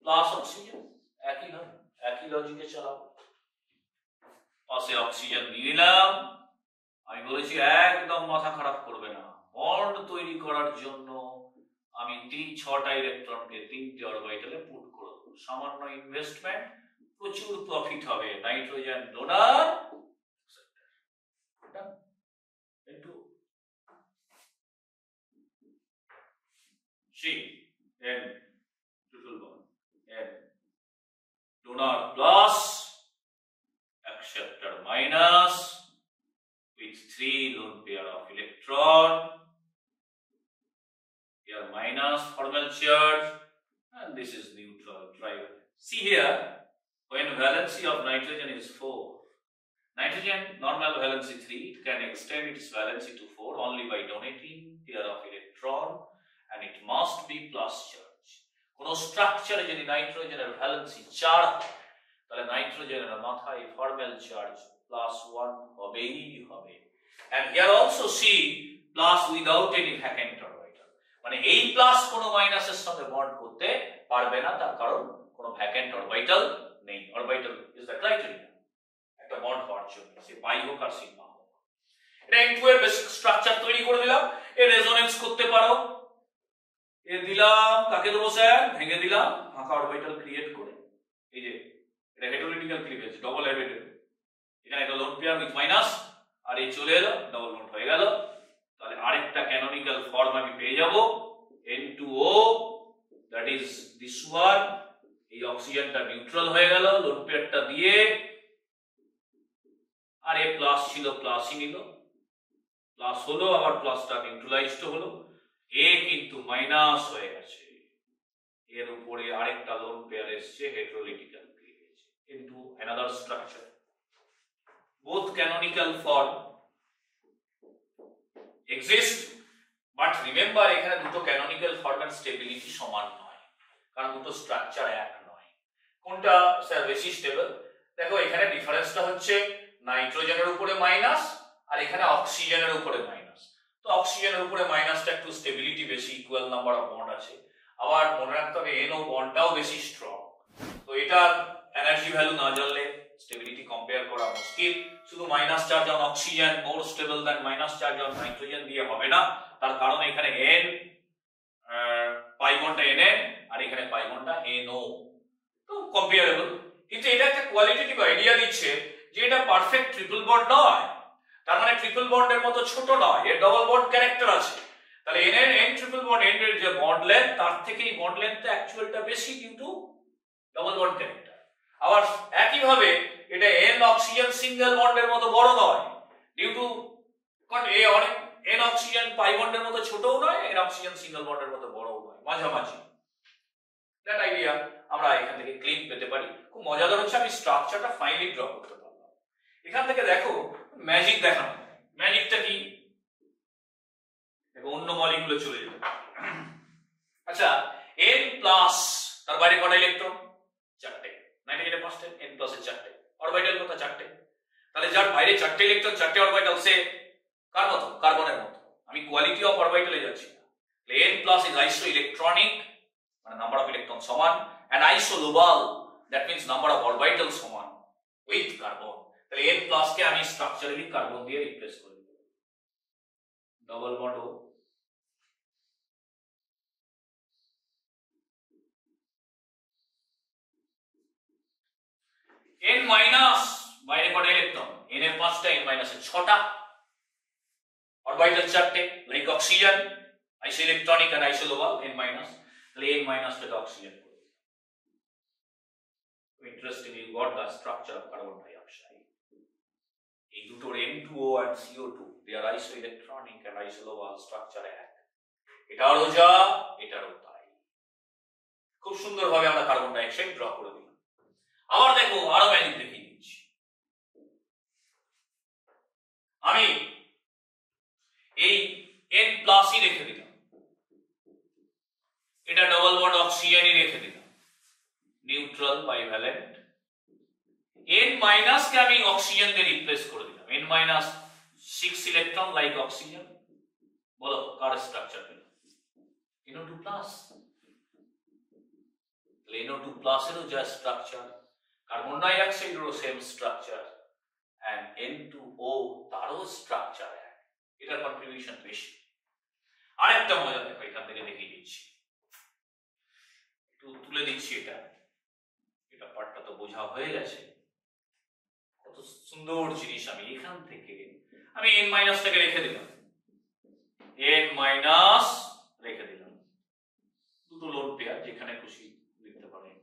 প্লাস অক্সিজেন, একই লজিকে চালাবো, পাশে অক্সিজেন দিয়ে দিলাম। আমি বলেছি একদম মাথা খারাপ করবে না, বন্ড তৈরি করার জন্য আমি 6টা ইলেকট্রনকে 3টে অরবিটালে পুট করে দেব, সামান্য ইনভেস্টমেন্ট, প্রচুর প্রফিট হবে, nitrogen donor into C N triple bond N donor plus acceptor minus with 3 lone pair of electron, here minus formal charge, and this is neutral trivalent. See here, when valency of nitrogen is 4, nitrogen normal valency 3, it can extend its valency to 4 only by donating pair of electron, and it must be plus charge. কোন স্ট্রাকচারে যদি নাইট্রোজেনের valency 4 হয় তাহলে নাইট্রোজেনের মাথায় formal charge +1 হবেই হবে। and here also see plus without any vacant orbital, মানে এই প্লাস কোন মাইনাসের সঙ্গে বন্ড করতে পারবে না, তার কারণ কোন ভ্যাকেন্ট অরবিটাল নেই। অরবিটাল ইজ দ্য ক্রাইটেরিয়া একটা বন্ড হওয়ার জন্য, সে পাই হোক আর সিগমা হোক। এটা N2 এর বেসিক স্ট্রাকচার তৈরি করে দিলাম। এর রেজোনেন্স করতে পারো, এ দিলাম, কাকে দেবো স্যার? ভেঙে দিলাম, ফাঁকা অরবিটাল ক্রিয়েট করে, এই যে এটা হেটেরোলিটিক্যাল ক্লিভেজ, ডবল হেডেড, এখানে একটা লোন পেয়ার উইথ মাইনাস, আর এই চলে এলো, ডবল বন্ড হয়ে গেল, তাহলে আরেকটা ক্যানোনিক্যাল ফর্ম আমি পেয়ে যাব N2O, that is this one. এই অক্সিজেনটা নিউট্রাল হয়ে গেল লোন পেয়ারটা দিয়ে, আর এ প্লাস ছিল প্লাসই নিল, প্লাস হলো, আবার প্লাসটা নিউট্রালাইজড হলো, এ কিন্তু মাইনাস হয়ে গেছে, এর উপরে আরেকটা লোন পেয়ার এসছে heterolytical cleavage into another structure. both canonical form exist, but remember এখানে দুটো canonical form এর স্টেবিলিটি সমান নয়, কারণ দুটো স্ট্রাকচার এক নয়। কোনটা স্যার বেশি স্টেবল? দেখো এখানে ডিফারেন্সটা হচ্ছে নাইট্রোজেনের উপরে মাইনাস, আর এখানে অক্সিজেনের উপরে মাইনাস। তো অক্সিজেনের উপরে মাইনাসটা একটু স্টেবিলিটি বেশি, ইকুয়াল নাম্বার অফ বন্ড আছে। আবার মনে রাখতে হবে NO বন্ডটাও বেশি স্ট্রং, তো এটার এনার্জি ভ্যালু না জানলে স্টেবিলিটি কম্পেয়ার করা মুশকিল। শুধু minus charge on oxygen more stable than minus charge on nitrogen দিয়ে হবে না, তার কারণ এখানে N এখানে পাই কোনটা NO, তো কম্পারেবল। কিন্তু এটা একটা কোয়ালিটেটিভ আইডিয়া দিচ্ছে যে এটা পারফেক্ট ট্রিপল বন্ড নয়, তার মানে ট্রিপল বন্ডের মতো ছোট নয়, এর ডাবল বন্ড ক্যারেক্টার আছে। তাহলে N ট্রিপল বন্ড এর যে বন্ড লেন্থ তার থেকে এই বন্ড লেন্থটা অ্যাকচুয়ালটা বেশি due to double bond character. আবার একই ভাবে এটা N অক্সিজেন সিঙ্গেল বন্ডের মতো বড় নয় ডিউ টু কারণ অনেক N অক্সিজেন পাই বন্ডের মতো ছোটও নয়, N অক্সিজেন সিঙ্গেল বন্ডের মতো বড়ও নয়, মাঝামাঝি। দ্যাট আইডিয়া আমরা এখান থেকে ক্লিন পেতে পারি। খুব মজাদার হচ্ছে আমি স্ট্রাকচারটা ফাইনালি ড্র করতে পারলাম। এখান থেকে দেখো ম্যাজিক দেখানো। ম্যাজিকটা কি? দেখো অন্য মলিকুলে চলে যাবে। আচ্ছা, N প্লাস তার বাইরে কটা ইলেকট্রন? 4টে। নাইট্রোজেনের 5টে, N প্লাস এর 4টে, অরবিটাল কত? 4টে। তাহলে যার বাইরে 4টে ইলেকট্রন, 4টে অরবিটাল, সে কার মতো? কার্বনের মতো। আমি কোয়ালিটি অফ অরবিটালে যাচ্ছি না। N প্লাস ইজ আইসো ইলেকট্রনিক, মানে নাম্বার অফ ইলেকট্রন সমান, and isolobal, that means number of orbitals সমান with carbon। তাহলে N প্লাস কে আমি স্ট্রাকচারালি কার্বন দিয়ে রিপ্লেস করে দেব। ডাবল বন্ড ও, N মাইনাস বাইরে কটা ইলেকট্রন? N এর 5টা, N মাইনাস এর 6টা, অরবিটাল 4টে, লাইক অক্সিজেন, আইসো electronic and isolobal, N minus. তাহলে N মাইনাস টা oxygen. Interestingly, you got the structure of carbon dioxide. এই দুটোর N2O and CO2, they are isoelectronic and isolobal structure এক। এটারও যা, এটারও তাই। খুব সুন্দরভাবে আমরা কার্বন ডাই অক্সাইড ড্র করে দিলাম। আবার দেখো আরো ম্যাজিক দেখিয়ে দিচ্ছি। আমি এই N প্লাসই রেখে দিলাম, এটা ডাবল বন্ড অক্সিজেনই রেখে দিলাম, নিউট্রাল বাইভ্যালেন্ট। N মাইনাস কে আমি অক্সিজেন দিয়ে রিপ্লেস করে দিলাম, N minus 6 electron like oxygen. বলো কার স্ট্রাকচার পেল? NO2 plus. NO2 প্লাস এরও যা স্ট্রাকচার, কার্বন ডাই অক্সাইডেরও সেম স্ট্রাকচার, and N2O তারও স্ট্রাকচার এক। এটার কন্ট্রিবিউশন বেশি। আরেকটা মজা দেখো, এখান থেকে দেখিয়ে দিচ্ছি, একটু তুলে দিচ্ছি। এটা পার্টটা তো বোঝা হয়ে গেছে। কত সুন্দর জিনিস। আমি এখান থেকে আমি N মাইনাসটাকে রেখে দিলাম, N মাইনাস রেখে দিলাম, দুটো লোন পেয়ার যেখানে খুশি লিখতে পারেন।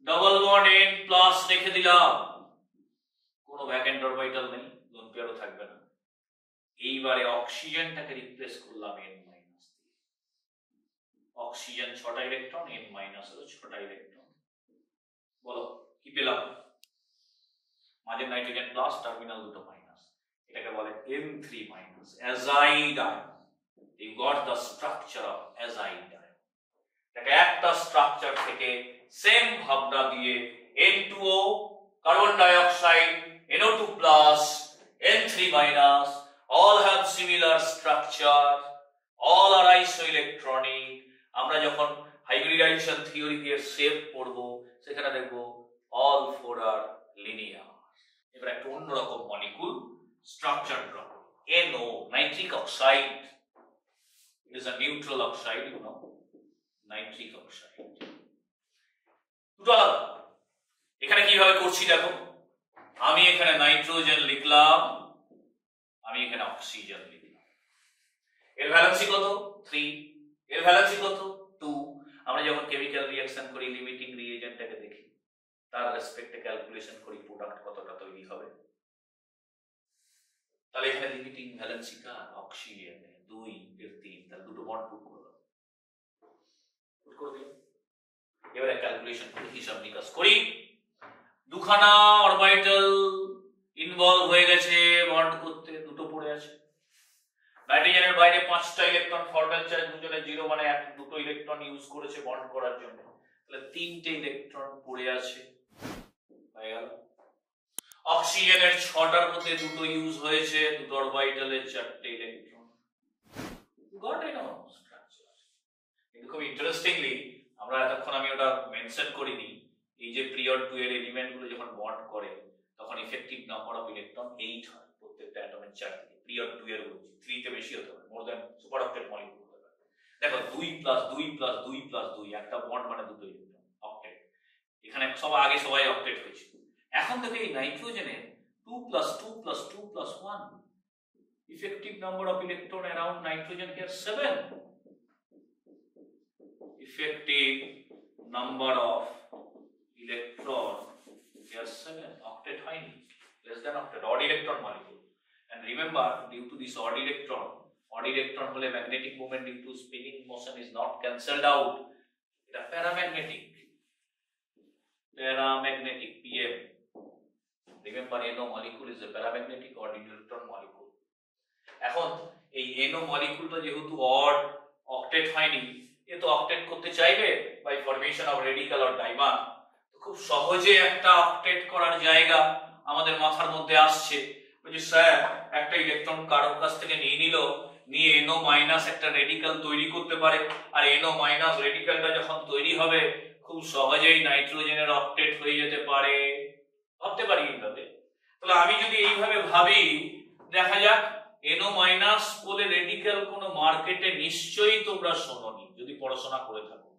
ডাবল বন্ড N প্লাস রেখে দিলাম, কোনো ভ্যাকেন্ট অরবিটাল নেই, লোন পেয়ারও থাকবে না। এইবারে অক্সিজেনটাকে রিপ্লেস করলাম N মাইনাস দিয়ে। অক্সিজেন 6টা ইলেকট্রন, N মাইনাস এর 6টা ইলেকট্রন। বলো কি পেলাম? মাঝে নাইট্রোজেন প্লাস, টার্মিনাল দুটো মাইনাস, এটাকে বলে N3 minus, azide ion. You got the structure of azide ion. এটা একটা স্ট্রাকচার থেকে সেম ভাবনা দিয়ে N2O, কার্বন ডাই অক্সাইড, NO2 plus, N3 minus, all have similar structure, all are isoelectronic। আমরা যখন হাইব্রিডাইজেশন থিওরি দিয়ে শেপ পড়ব, সেখানে দেখব all four are linear। এবার একটা অন্যরকম মলিকুল স্ট্রাকচার ড্র করব। NO, nitric oxide, it is a neutral oxide, you know, nitric oxide। দুটো আলাদা। এখানে কিভাবে করছি দেখো, আমি এখানে নাইট্রোজেন লিখলাম, আমি এখানে অক্সিজেন লিখলাম। এর ভ্যালেন্সি কত? 3। এর ভ্যালেন্সি কত? 2। আমরা যখন কেমিক্যাল রিঅ্যাকশন করি, লিমিটিং রিএজেন্টটাকে দেখি, তার রেসপেক্টে ক্যালকুলেশন করি প্রোডাক্ট কতটা তৈরি হবে। তাহলে এখানে লিমিটিং ভ্যালেন্সি কার? অক্সিজেন 2 এর 3, তাহলে দুটো বন্ড পুট করে দিলাম। এবারে ক্যালকুলেশন করি, হিসাব নিকাশ করি। দুখানা অরবিটাল ইনভলভ হয়ে গেছে বন্ড করতে, দুটো পড়ে আছে। নাইট্রোজেনের বাইরে 5টা ইলেকট্রন, ফরমাল চার্জ দুজনে 0, মানে দুটো ইলেকট্রন ইউজ করেছে বন্ড করার জন্য, তাহলে 3টে ইলেকট্রন পড়ে আছে, হয়ে গেল। অক্সিজেনের 6টার মধ্যে দুটো ইউজ হয়েছে, দুটো অরবিটালের 4টে electron. Got it now structure. কিন্তু খুব ইন্টারেস্টিংলি, আমরা এতক্ষণ আমি ওটা মেনশন করিনি, এই যে পিরিয়ড 2 এর এলিমেন্ট গুলো যখন বন্ড করে তখন ইফেক্টিভ নাম্বার অফ ইলেকট্রন 8 হয় প্রত্যেকটা অ্যাটমের চারদিকে। পিরিয়ড 2 এর বলছি, 3 তে বেশি হতে পারে, more than super octet molecule হতে পারে। দেখো 2 প্লাস 2 প্লাস 2 প্লাস 2, একটা বন্ড মানে দুটো ইলেকট্রন, অক্টেট। এখানে আগে সবাই অক্টেট হয়েছিল। এখন দেখো এই নাইট্রোজেনের 2 plus 2 plus 2 plus 1, effective number of electron around nitrogen here 7. Effective number of electron here 7, octet high, less than octet, odd electron molecule. And remember, due to this odd electron hole magnetic moment due to spinning motion is not cancelled out. It is paramagnetic PM. Remember, NO molecule is a paramagnetic odd electron molecule. এখন এই NO মলিকিউলটা যেহেতু odd, octet হয়নি, এ তো octet করতে চাইবে by formation of radical or dimer. তো খুব সহজে একটা অক্টেট করার জায়গা আমাদের মাথার মধ্যে আসছে, যে স্যার একটা ইলেকট্রন কারোর কাছ থেকে নিয়ে NO মাইনাস একটা রেডিক্যাল তৈরি করতে পারে, আর NO মাইনাস রেডিক্যালটা যখন তৈরি হবে খুব সহজেই নাইট্রোজেনের অক্টেট হয়ে যেতে পারে। ভাবতে পারি এইভাবে। তাহলে আমি যদি এইভাবে ভাবি, দেখা যাক NO মাইনাস বলে রেডিক্যাল কোন মার্কেটে নিশ্চয়ই তোমরা শোনোনি যদি পড়াশোনা করে থাকো।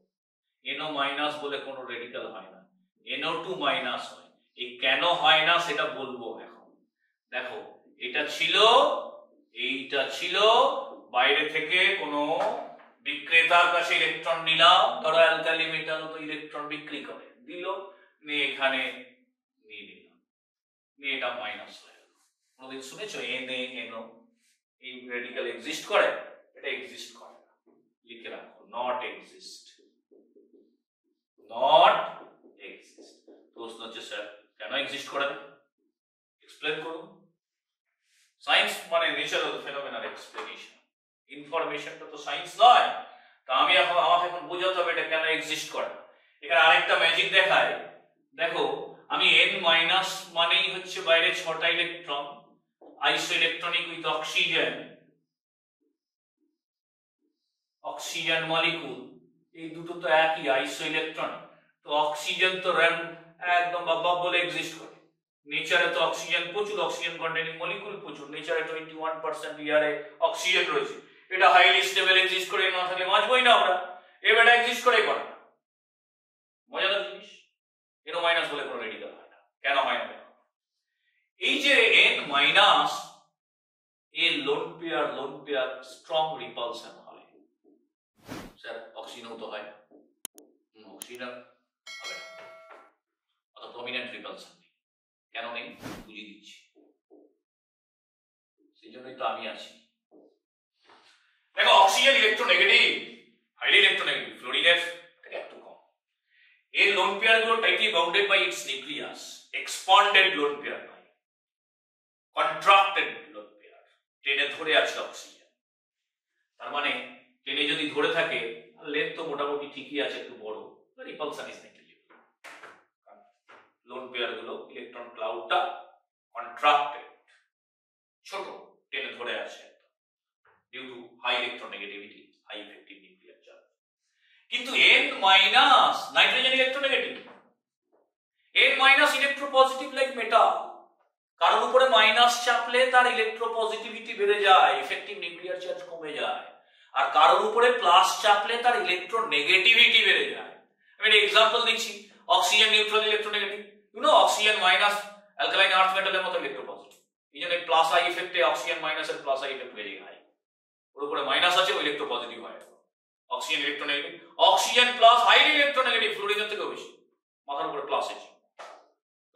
NO মাইনাস বলে কোনো রেডিক্যাল হয় না, NO2 মাইনাস হয়। এই কেন হয় না সেটা বলবো এখন। দেখো, এইটা ছিল বাইরে থেকে কোনো বিক্রেতার কাছে ইলেকট্রন নিলাম, ধরো অ্যালকালি মেটাল তো ইলেকট্রন বিক্রি করে দিল, নিয়ে এখানে নিয়ে নিলাম, নিয়ে এটা মাইনাস হয়ে গেল। কোনোদিন শুনেছো NaNO এই রেডিক্যাল এক্সিস্ট করে? এটা এক্সিস্ট করে না, লিখে রাখো, নট এক্সিস্ট। প্রশ্ন হচ্ছে স্যার কেন এক্সিস্ট করে না, এক্সপ্লেন করুন। সায়েন্স মানে nature of the phenomenal explanation, ইনফরমেশনটা তো সায়েন্স নয়। তা আমাকে এখন বোঝাতে হবে এটা কেন এক্সিস্ট করে না। এখানে আরেকটা ম্যাজিক দেখায়, দেখো আমি N মাইনাস মানেই হচ্ছে বাইরে 6টা ইলেকট্রন, আইসো ইলেকট্রনিক উইথ অক্সিজেন মলিকুল, এই দুটো তো একই আইসো ইলেকট্রনিক। তো অক্সিজেন তো একদম বাবা বলে এক্সিস্ট করে। নেচারে তো অক্সিজেন প্রচুর, অক্সিজেন কন্টেনিং মলিকুল প্রচুর, নেচারে 21% ইয়ারে অক্সিজেন রয়েছে। এটা হাইলি স্টেবল এক্সিস্ট করে, না থাকলে বাঁচবই না আমরা। এটা এক্সিস্ট করে না, মজাদার জিনিস। NO মাইনাস বলে কোনো রেডিক্যাল হয় না। কেন হয় না? এই যে N মাইনাস এর লোন পেয়ার স্ট্রং রিপালশন হয়। স্যার অক্সিজেনও তো হয়, অক্সিজেন হবে না, অত প্রমিনেন্ট রিপালশন নেই। কেন নেই বুঝিয়ে দিচ্ছি, সেই জন্যই তো আমি আছি। দেখো, অক্সিজেন ইলেকট্রোনেগেটিভ, হাইলি ইলেকট্রোনেগেটিভ, ফ্লোরিনের থেকে একটু কম। এর লোন পেয়ার গুলো tightly bounded by its nucleus, expanded lone pair নয়, কন্ট্রাক্টেড লোন পেয়ার। টেনে ধরে আছে অক্সিজেন, তার মানে টেনে যদি ধরে থাকে লেন্থ তো মোটামুটি ঠিকই আছে, একটু বড়, repulsion is negligible. Lone pair গুলো ইলেকট্রন ক্লাউডটা কন্ট্রাক্টেড, ছোট, টেনে ধরে আছে due to high electronegativity, high effective nuclear charge. কিন্তু N minus nitrogen electronegative, N minus electropositive like metal. কারোর উপরে মাইনাস চাপলে তার ইলেকট্রোপজিটিভিটি বেড়ে যায়, ইফেক্টিভ নিউক্লিয়ার চার্জ কমে যায়। আর কারোর উপরে প্লাস চাপলে তার ইলেকট্রোনেগেটিভিটি বেড়ে যায়। আমি একটা এক্সাম্পল দিচ্ছি, oxygen neutral electronegative, oxygen minus alkaline earth মেটালের মতো ইলেকট্রোপজিটিভ। এই জন্য প্লাস আই ইফেক্টে অক্সিজেন মাইনাসের plus I effect very high. ওর উপরে মাইনাস আছে, ও ইলেকট্রোপজিটিভ হয়। Oxygen electronegative, oxygen plus highly electronegative, ফ্লোরিনের থেকেও বেশি, মাথার উপরে প্লাস আছে।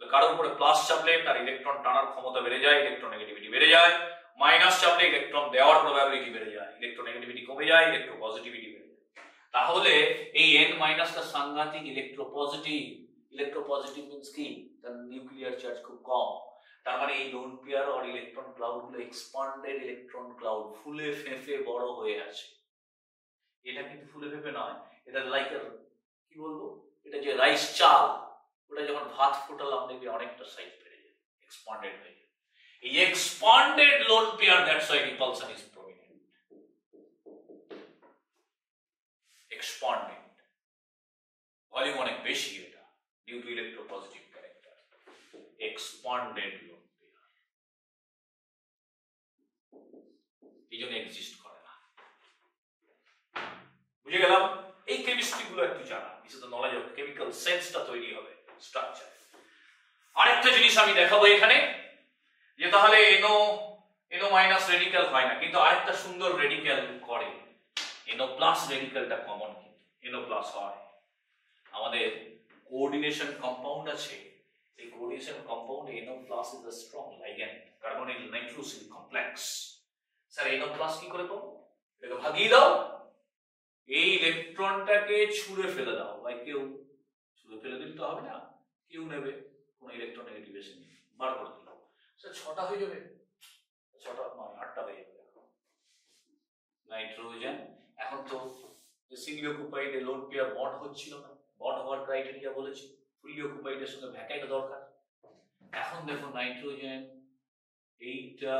কারোর উপরে প্লাস চাপলে তার ইলেকট্রন টানার ক্ষমতা বেড়ে যায়, ইলেকট্রোনেগেটিভিটি বেড়ে যায়। মাইনাস চাপলে ইলেকট্রন দেওয়ার প্রবাবিলিটি বেড়ে যায়, ইলেকট্রোনেগেটিভিটি কমে যায়, ইলেকট্রোপজিটিভিটি বেড়ে যায়। তাহলে এই N মাইনাসটা সাংঘাতিক ইলেকট্রোপজিটিভ। ইলেকট্রোপজিটিভ মিন্স কি, তার নিউক্লিয়ার চার্জ খুব কম। তার মানে এই লোন পেয়ার আর ইলেকট্রন ক্লাউড গুলো এক্সপান্ডেড ইলেকট্রন ক্লাউড, ফুলে ফেঁপে বড় হয়ে আছে। এটা কিন্তু ফুলে ফেঁপে নয়, এটা লাইক কি বলবো, এটা যে রাইস চাল, ওটা যখন ভাত ফোটালাম দেখবি অনেকটা সাইজ বেড়ে যায়, এক্সপান্ডেড হয়ে যায়। এই expanded lone pair, that's why repulsion is prominent. Expanded volume অনেক বেশি, এটা due to electropositive character. Expanded lone pair এই জন্য এক্সিস্ট করে না। বুঝে গেলাম? এই কেমিস্ট্রি গুলো একটু জানা, this is the knowledge of chemical সেন্সটা তৈরি হবে স্ট্রাকচার। আরেকটা জিনিস আমি দেখাবো এখানে, যে তাহলে NO মাইনাস রেডিক্যাল হয় না, কিন্তু আরেকটা সুন্দর রেডিক্যাল করে, NO প্লাস রেডিক্যালটা কমন, কিন্তু NO প্লাস হয়। আমাদের কোঅর্ডিনেশন কম্পাউন্ড আছে, এই কোঅর্ডিনেশন কম্পাউন্ডে NO plus is a strong ligand, carbonyl nitrosyl complex. Sir NO plus কি করে পাবো? এটাকে ভাগিয়ে দাও, এই ইলেকট্রনটাকে ছুঁড়ে ফেলে দাও, বা কেউ ছুঁড়ে ফেলে দিলে তো হবে না, কেউ নেবে কোন ইলেকট্রন নেগেটিভ এসে বার করে দিল, স্যার 6টা হয়ে যাবে, 6টা নয় 8টা হয়ে যাবে। নাইট্রোজেন এখন তো Singoli occupied lone pair bond হচ্ছিল না, বন্ড হওয়ার ক্রাইটেরিয়া বলেছি ফুললি অকুপাইডের সঙ্গে ভ্যাকান্ট দরকার। এখন দেখো নাইট্রোজেন এইটা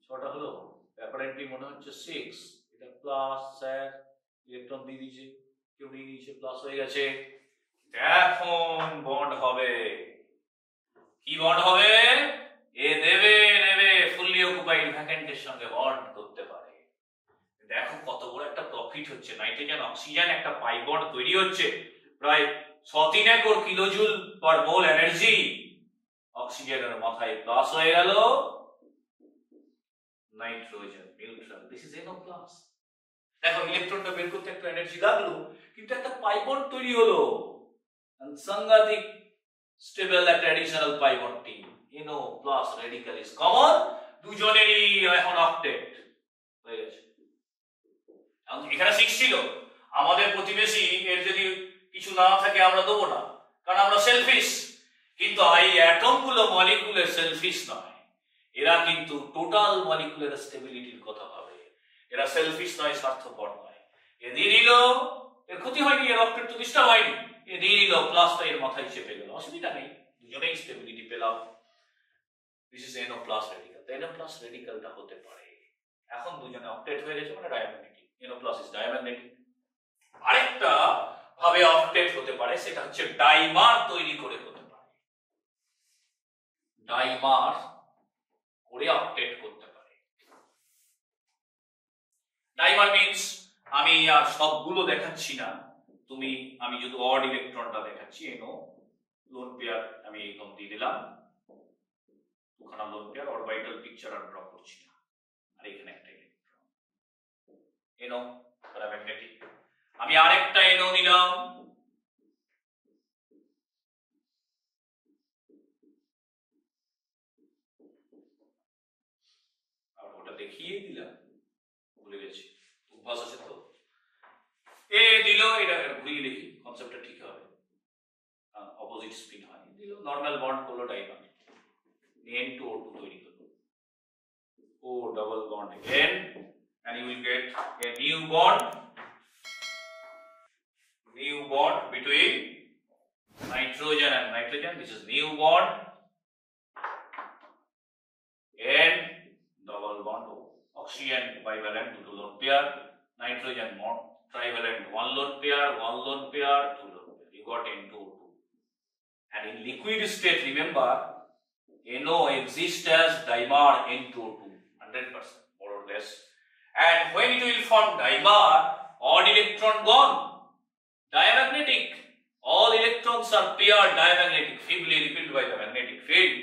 6টা হলো, অ্যাপারেন্টলি মনে হচ্ছে 6, এটা প্লাস, স্যার ইলেকট্রন দিয়ে দিয়েছে, কেউ নিয়ে নিয়েছে, প্লাস হয়ে গেছে। এখন বন্ড হবে, কি বন্ড হবে? এ দেবে ফুললি অকুপাইড ভ্যাকান্টের সঙ্গে বন্ড করতে পারে। দেখো কত বড় একটা প্রফিট হচ্ছে, নাইট্রোজেন অক্সিজেন একটা পাই বন্ড তৈরি হচ্ছে, প্রায় 6-3 কিলোজুল পার মোল এনার্জি, অক্সিজেনের মাথায় প্লাস হয়ে গেল, nitrogen neutral, this is NO plus. দেখো ইলেকট্রনটা বের করতে একটা এনার্জি লাগলো, কিন্তু একটা পাই বন্ড তৈরি হলো, সাংঘাতিক স্টেবল একটা additional pi bond team, NO plus radical is common, দুজনেরই এখন অক্টেট হয়ে গেছে। এখানে 6 ছিল, আমাদের প্রতিবেশী এর যদি কিছু না থাকে আমরা দেবো না, কারণ আমরা সেলফিশ, কিন্তু এই অ্যাটম গুলো মলিকুলের সেলফিশ নয়, এরা কিন্তু টোটাল মলিকুলার স্টেবিলিটির কথা ভাবে, এরা সেলফিশ নয়, স্বার্থপর নয়। এ দিয়ে দিল, এর ক্ষতি হয়নি, এর অক্টেট তো ডিস্টার্ব হয়নি, এ দিয়ে দিল প্লাসটা এর মাথায় চেপে গেল, অসুবিধা নেই, দুজনেই স্টেবিলিটি পেলাম। This is NO plus radical. NO plus রেডিক্যালটা হতে পারে, এখন দুজনে অক্টেট হয়ে গেছে মানে diamagnetic, NO plus is diamagnetic. আরেকটা ভাবে অক্টেট হতে পারে, সেটা হচ্ছে ডাইমার তৈরি করে হতে পারে, ডাইমার করে অক্টেট করতে পারে। ডাইমার মিন্স, আমি আর সবগুলো দেখাচ্ছি না, আমি যদি অড ইলেকট্রনটা দেখাচ্ছি, NO লোন পেয়ার আমি একদম দিয়ে দিলাম, দুখানা লোন পেয়ার, অরবিটাল পিকচার আর ড্র করছি না, আর এখানে একটা ইলেকট্রন NO প্যারাম্যাগনেটিক, আমি আরেকটা NO নিলাম, আর ওটা দেখিয়ে দিলাম, ভুলে গেছি, অভ্যাস আছে তো, এ দিল, এটা ঘুরিয়ে লিখি, কনসেপ্টটা ঠিক হবে, অপোজিট স্পিন হয়, দিল নরমাল বন্ড করলো, ডাইমার N2O2 তৈরি করলো, O double bond N, and you will get a new bond between nitrogen and nitrogen. This is new bond N double bond O. Oxygen bivalent 2 lone pair, nitrogen trivalent 1 lone pair, 2 lone pair. You got N2O2. And in liquid state, remember, NO exists as dimer N2O2, 100% more or less. And when it will form dimer, odd electron gone, diamagnetic. All electrons are paired diamagnetic, feebly repelled by the magnetic field.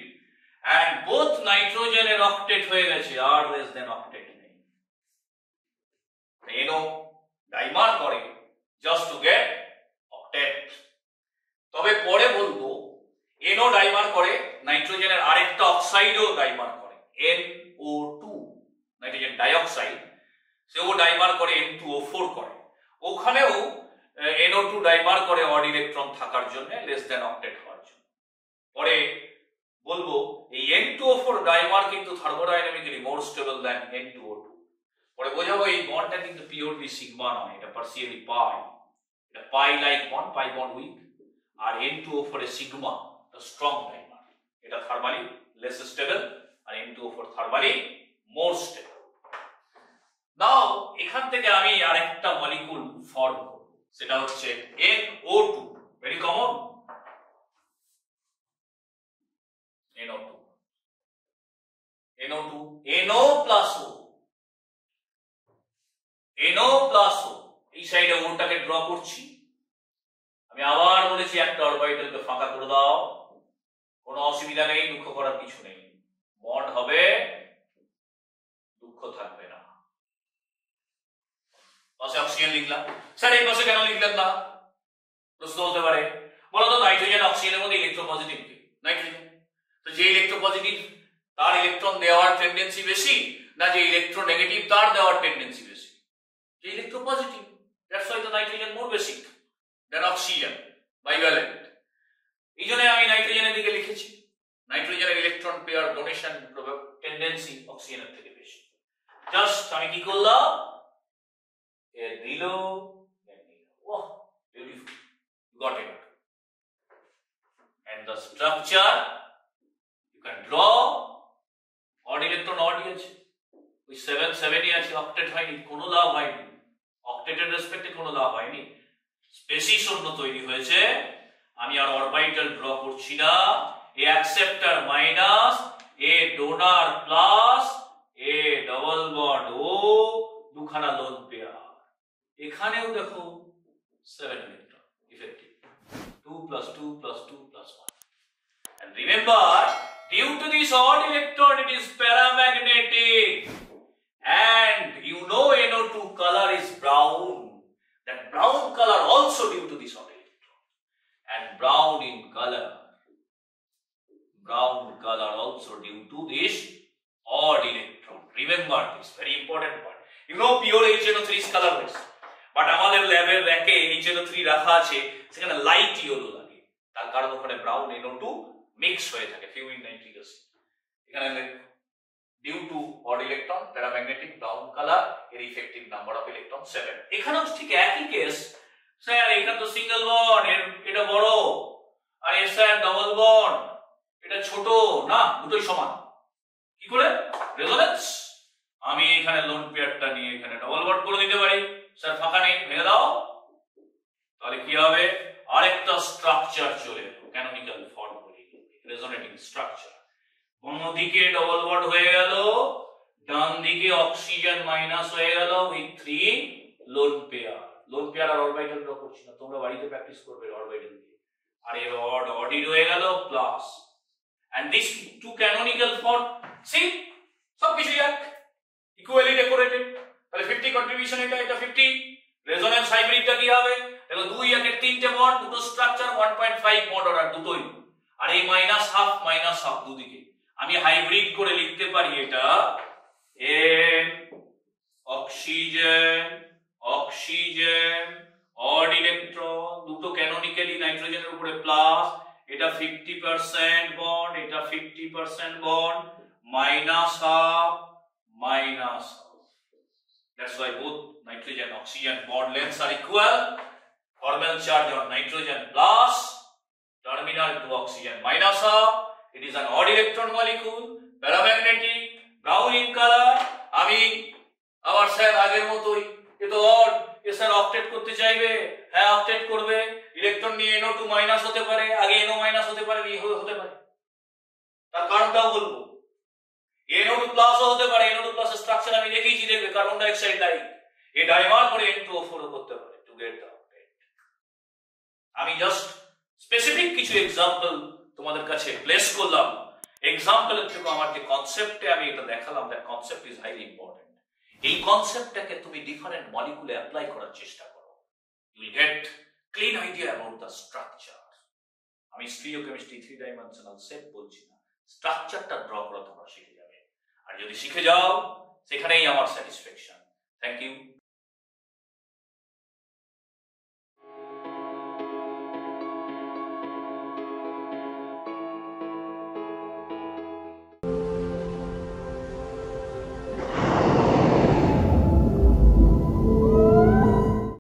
And both nitrogen and octet হয়ে গেছে, আর less than octet নেই। NO dimer করে just to get octet. তবে পরে বলবো NO dimer করে, নাইট্রোজেনের আরেকটা অক্সাইডও ডাইমার করে, NO2 নাইট্রোজেন ডাইঅক্সাইড, সেও ডাইমার করে, N2O4 করে, ওখানেও NO2 ডাইমার করে অড ইলেকট্রন থাকার জন্য, লেস দ্যান অক্টেট হওয়ার জন্য। পরে বলবো এই N2O4 ডাইমার কিন্তু থার্মোডাইনামিক্যালি মোর স্টেবল দ্যান N2O2। পরে বোঝাবো এই বন্ডটা কিন্তু পিওরলি সিগমা নয়, এটা পার্সিয়ালি পাই, এটা pi like bond, pi bond weak, আর N2O4 এর সিগমা স্ট্রং ডাইমার, এটা থার্মালি লেস স্টেবল, আর N2O4 thermally more stable. Now এখান থেকে আমি আরেকটা মলিকুল ফর্ম করব, সেটা হচ্ছে NO2, very common, NO2। NO2 NO plus O NO plus O এই সাইডে ওটাকে ড্র করছি। আমি আবার বলেছি একটা অরবিটালকে ফাঁকা করে দাও, কোনো অসুবিধা নেই, দুঃখ করার কিছু নেই, বন্ড হবে, দুঃখ থাকবে না। পাশে অক্সিজেন লিখলাম, স্যার এই পাশে কেন লিখলেন না প্রশ্ন হতে পারে। বলো তো নাইট্রোজেন অক্সিজেনের মধ্যে ইলেকট্রোপজিটিভ কি? নাইট্রোজেন। তো যে ইলেকট্রোপজিটিভ তার ইলেকট্রন দেওয়ার টেন্ডেন্সি বেশি, না যে ইলেকট্রোনেগেটিভ তার দেওয়ার টেন্ডেন্সি বেশি? যে electropositive. That's why the nitrogen more basic than oxygen, bivalent. এই জন্য আমি নাইট্রোজেনের দিকে লিখেছি, নাইট্রোজেনের ইলেকট্রন পেয়ার ডোনেশন টেন্ডেন্সি অক্সিজেনের থেকে বেশি। জাস্ট আমি কি করলাম, এর দিল, oh beautiful, got it. And the structure you can draw, odd electron odd আছে, ওই 7 আছে, অক্টেট হয়নি, কোনো লাভ হয়নি, অক্টেটের রেসপেক্টে কোনো লাভ হয়নি, স্পেসি শূন্য তৈরি হয়েছে। আমি আর অরবিটাল ড্র করছি না, A acceptor minus, A donor plus, A double bond ও, দুখানা লোন পেয়ার। এখানেও দেখো 7 electron effective, 2 plus 2 plus 2 plus 1. And remember, due to this odd electron, it is paramagnetic. And you know NO2 color is brown. That brown color also due to this odd electron. And brown color also due to this odd electron. Remember this, very important part. You know pure HNO3 is colorless. But আমাদের ল্যাবের র্যাকে HNO3 রাখা আছে, সেখানে light yellow লাগে, তার কারণ ওখানে brown NO2 mix হয়ে থাকে, ফিউমিক নাইট্রিক অ্যাসিড। এখানে due to odd electron, paramagnetic, brown colour, এর ইফেক্টিভ নাম্বার অফ ইলেকট্রন 7। এখানেও ঠিক একই কেস, স্যার এখানে তো সিঙ্গেল বন্ড, এটা বড়, আর এর স্যার ডাবল বন্ড, এটা ছোট, না দুটোই সমান। কি করে? রেজোনেন্স। আমি এখানে লোন পেয়ারটা নিয়ে এখানে ডাবল বন্ড করে দিতে পারি, স্যার ফাঁকা নেই, ভেঙে দাও, তাহলে কি হবে, আরেকটা স্ট্রাকচার চলে এলো, ক্যানোনিক্যাল ফর্ম বলি, রেজোনেটিং স্ট্রাকচার। কোন দিকে ডবল বন্ড হয়ে গেল, ডান দিকে অক্সিজেন মাইনাস হয়ে গেল with 3 lone pair. Lone pair আর অরবিটাল ড্র করছি না, তোমরা বাড়িতে প্র্যাকটিস করবে অরবিটাল দিয়ে। আর এর অডি হয়ে গেল plus, and this two canonical form, see সবকিছু এক, ইকুয়ালি ডেকোরেটেড। তাহলে 50 কন্ট্রিবিউশন, এটা 50। রেজোনেন্স হাইব্রিডটা কি হবে, দেখো 2 একের 3টে বন্ড, দুটো স্ট্রাকচার 1.5 বন্ড অর্ডার, দুটোই, আর এই মাইনাস হাফ দুদিকে। আমি হাইব্রিড করে লিখতে পারি এটা N oxygen oxygen odd electron, দুটো ক্যানোনিক্যালি নাইট্রোজেনের উপরে প্লাস, এটা 50% বন্ড, এটা 50% bond, minus half. That's why both nitrogen oxygen bond lengths are equal. Formal charge on nitrogen plus, terminal to oxygen minus half. It is an odd electron molecule, paramagnetic, brown in color. আমি আবার sir আগের মতোই, এ তো odd, এ sir octet করতে চাইবে, হ্যাঁ octet করবে, electron নিয়ে NO2 মাইনাস হতে পারে, আগে NO মাইনাস হতে পারে, হতে পারে, তার কারণটাও বলবো। NO2 প্লাসও হতে পারে, NO2 প্লাসের স্ট্রাকচার আমি দেখিয়েছি, দেখবে কার্বন ডাই অক্সাইড ডাই, এই ডাইমার করে N2O4 করতে পারে টু গেট দ্য অক্টেট। আমি জাস্ট স্পেসিফিক কিছু এক্সাম্পল তোমাদের কাছে প্লেস করলাম। এক্সাম্পলের থেকে আমার যে কনসেপ্টে আমি এটা দেখালাম, that concept is highly important. এই কনসেপ্টটাকে তুমি ডিফারেন্ট মলিকুলে অ্যাপ্লাই করার চেষ্টা করো, you will get clean idea about the structure. আমি স্টিরিওকেমিস্ট্রি 3 ডাইমেনশনাল শেপ বলছি না, স্ট্রাকচারটা ড্র করা তোমরা শিখে যাবে। আর যদি শিখে যাও, সেখানেই আমার স্যাটিসফ্যাকশন। Thank you.